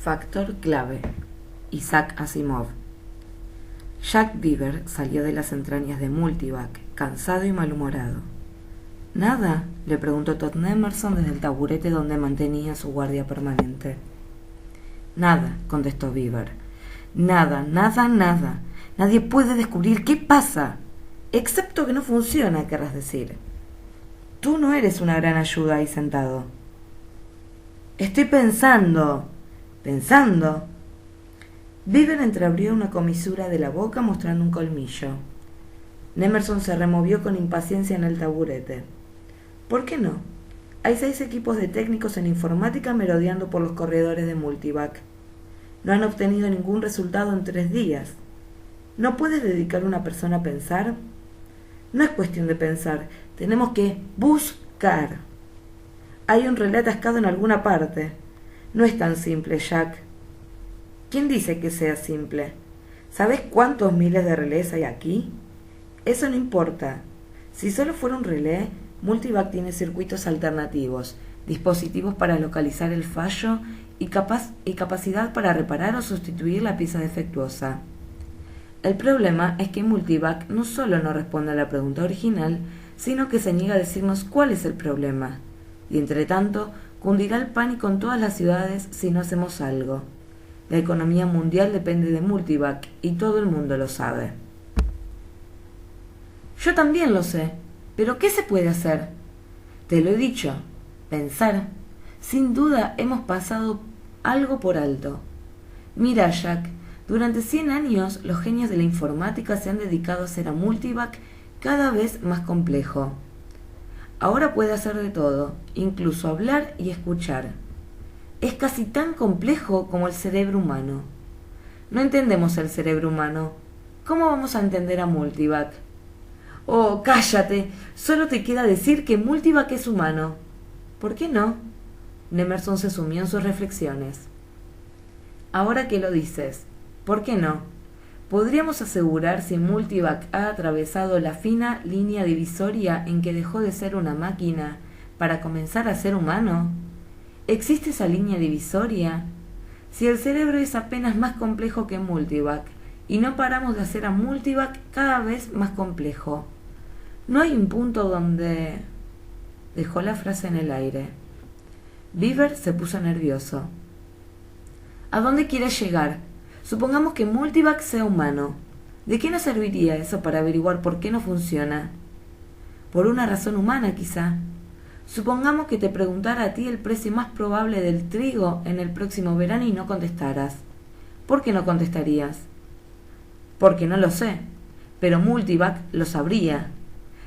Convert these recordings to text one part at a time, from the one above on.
Factor clave. Isaac Asimov. Jack Beaver salió de las entrañas de Multivac, cansado y malhumorado. ¿Nada?, le preguntó Todd Emerson desde el taburete donde mantenía su guardia permanente. Nada, contestó Beaver. Nada. Nadie puede descubrir qué pasa. Excepto que no funciona, querrás decir. Tú no eres una gran ayuda ahí sentado. Estoy pensando. Beaver entreabrió una comisura de la boca mostrando un colmillo. Emerson se removió con impaciencia en el taburete. ¿Por qué no? Hay 6 equipos de técnicos en informática merodeando por los corredores de Multivac. No han obtenido ningún resultado en 3 días. ¿No puedes dedicar una persona a pensar? No es cuestión de pensar, tenemos que buscar. Hay un relé atascado en alguna parte. No es tan simple, Jack. ¿Quién dice que sea simple? ¿Sabes cuántos miles de relés hay aquí? Eso no importa. Si solo fuera un relé, Multivac tiene circuitos alternativos, dispositivos para localizar el fallo y capacidad para reparar o sustituir la pieza defectuosa. El problema es que Multivac no solo no responde a la pregunta original, sino que se niega a decirnos cuál es el problema. Y entre tanto, cundirá el pánico en todas las ciudades si no hacemos algo. La economía mundial depende de Multivac y todo el mundo lo sabe. Yo también lo sé, pero ¿qué se puede hacer? Te lo he dicho, pensar. Sin duda hemos pasado algo por alto. Mira, Jack, durante 100 años los genios de la informática se han dedicado a hacer a Multivac cada vez más complejo. Ahora puede hacer de todo, incluso hablar y escuchar. Es casi tan complejo como el cerebro humano. No entendemos el cerebro humano. ¿Cómo vamos a entender a Multivac? Oh, cállate. Solo te queda decir que Multivac es humano. ¿Por qué no? Emerson se sumió en sus reflexiones. Ahora que lo dices, ¿por qué no? ¿Podríamos asegurar si Multivac ha atravesado la fina línea divisoria en que dejó de ser una máquina para comenzar a ser humano? ¿Existe esa línea divisoria? Si el cerebro es apenas más complejo que Multivac y no paramos de hacer a Multivac cada vez más complejo, ¿no hay un punto donde...? Dejó la frase en el aire. Beaver se puso nervioso. ¿A dónde quieres llegar? Supongamos que Multivac sea humano. ¿De qué nos serviría eso para averiguar por qué no funciona? Por una razón humana, quizá. Supongamos que te preguntara a ti el precio más probable del trigo en el próximo verano y no contestaras. ¿Por qué no contestarías? Porque no lo sé, pero Multivac lo sabría.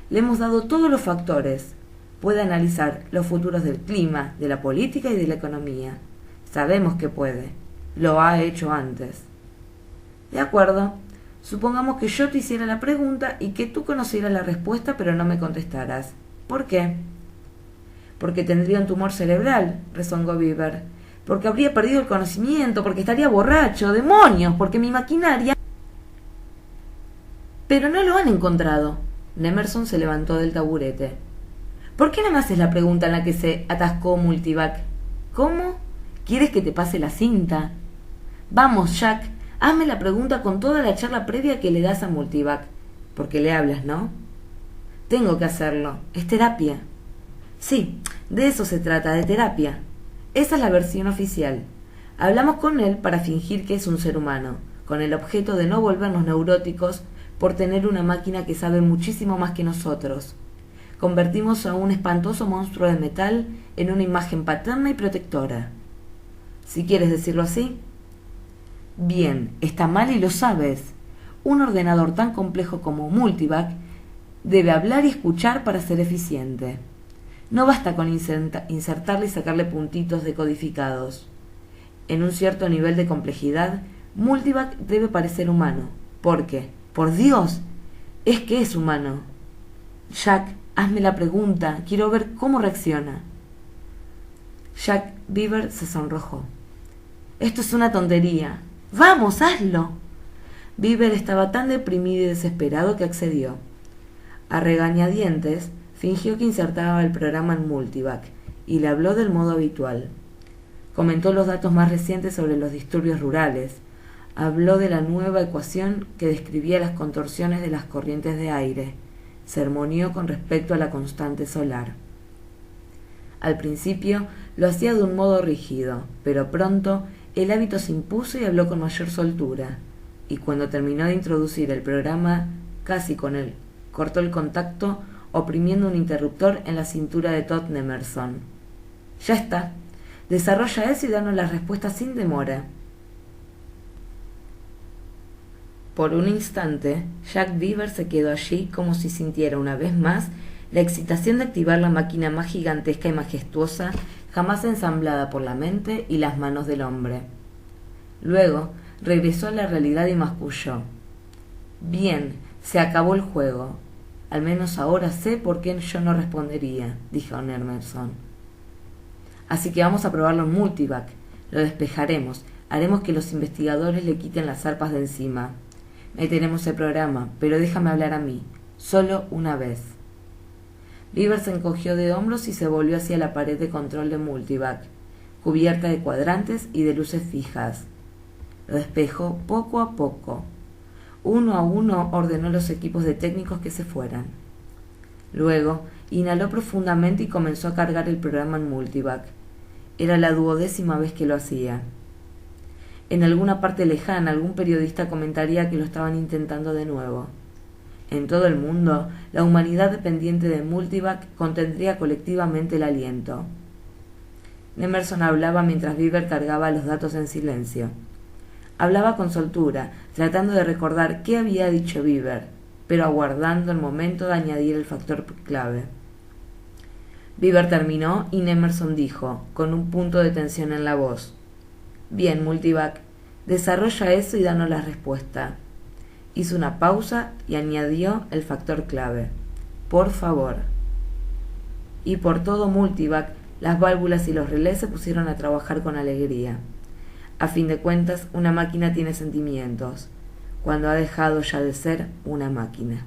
Le hemos dado todos los factores. Puede analizar los futuros del clima, de la política y de la economía. Sabemos que puede. Lo ha hecho antes. De acuerdo. Supongamos que yo te hiciera la pregunta y que tú conocieras la respuesta pero no me contestaras. ¿Por qué? Porque tendría un tumor cerebral, rezongó Beaver. Porque habría perdido el conocimiento, porque estaría borracho, demonios, porque mi maquinaria... Pero no lo han encontrado. Emerson se levantó del taburete. ¿Por qué no me haces la pregunta en la que se atascó Multivac? ¿Cómo? ¿Quieres que te pase la cinta? Vamos, Jack, hazme la pregunta con toda la charla previa que le das a Multivac. Porque le hablas, ¿no? Tengo que hacerlo. Es terapia. Sí, de eso se trata, de terapia. Esa es la versión oficial. Hablamos con él para fingir que es un ser humano, con el objeto de no volvernos neuróticos por tener una máquina que sabe muchísimo más que nosotros. Convertimos a un espantoso monstruo de metal en una imagen paterna y protectora. Si quieres decirlo así. Bien, está mal y lo sabes. Un ordenador tan complejo como Multivac debe hablar y escuchar para ser eficiente. No basta con insertarle y sacarle puntitos decodificados. En un cierto nivel de complejidad, Multivac debe parecer humano. ¿Por qué? ¡Por Dios! Es que es humano. Jack, hazme la pregunta. Quiero ver cómo reacciona. Jack Beaver se sonrojó. Esto es una tontería. ¡Vamos, hazlo! Beaver estaba tan deprimido y desesperado que accedió. A regañadientes, fingió que insertaba el programa en Multivac y le habló del modo habitual. Comentó los datos más recientes sobre los disturbios rurales. Habló de la nueva ecuación que describía las contorsiones de las corrientes de aire. Sermoneó con respecto a la constante solar. Al principio lo hacía de un modo rígido, pero pronto el hábito se impuso y habló con mayor soltura. Y cuando terminó de introducir el programa, casi con él, cortó el contacto oprimiendo un interruptor en la cintura de Todd Nemerson. «Ya está. Desarrolla eso y danos las respuestas sin demora». Por un instante, Jack Beaver se quedó allí como si sintiera una vez más la excitación de activar la máquina más gigantesca y majestuosa jamás ensamblada por la mente y las manos del hombre. Luego regresó a la realidad y masculló. «Bien, se acabó el juego. Al menos ahora sé por qué yo no respondería», dijo Nemerson. «Así que vamos a probarlo en Multivac. Lo despejaremos. Haremos que los investigadores le quiten las arpas de encima. Meteremos el programa, pero déjame hablar a mí. Solo una vez». Beaver se encogió de hombros y se volvió hacia la pared de control de Multivac, cubierta de cuadrantes y de luces fijas. Lo despejó poco a poco. Uno a uno ordenó a los equipos de técnicos que se fueran. Luego inhaló profundamente y comenzó a cargar el programa en Multivac. Era la 12ª vez que lo hacía. En alguna parte lejana algún periodista comentaría que lo estaban intentando de nuevo. En todo el mundo, la humanidad dependiente de Multivac contendría colectivamente el aliento. Nemerson hablaba mientras Beaver cargaba los datos en silencio. Hablaba con soltura, tratando de recordar qué había dicho Beaver, pero aguardando el momento de añadir el factor clave. Beaver terminó y Nemerson dijo, con un punto de tensión en la voz: «Bien, Multivac, desarrolla eso y danos la respuesta». Hizo una pausa y añadió el factor clave: «Por favor». Y por todo Multivac, las válvulas y los relés se pusieron a trabajar con alegría. A fin de cuentas, una máquina tiene sentimientos, cuando ha dejado ya de ser una máquina.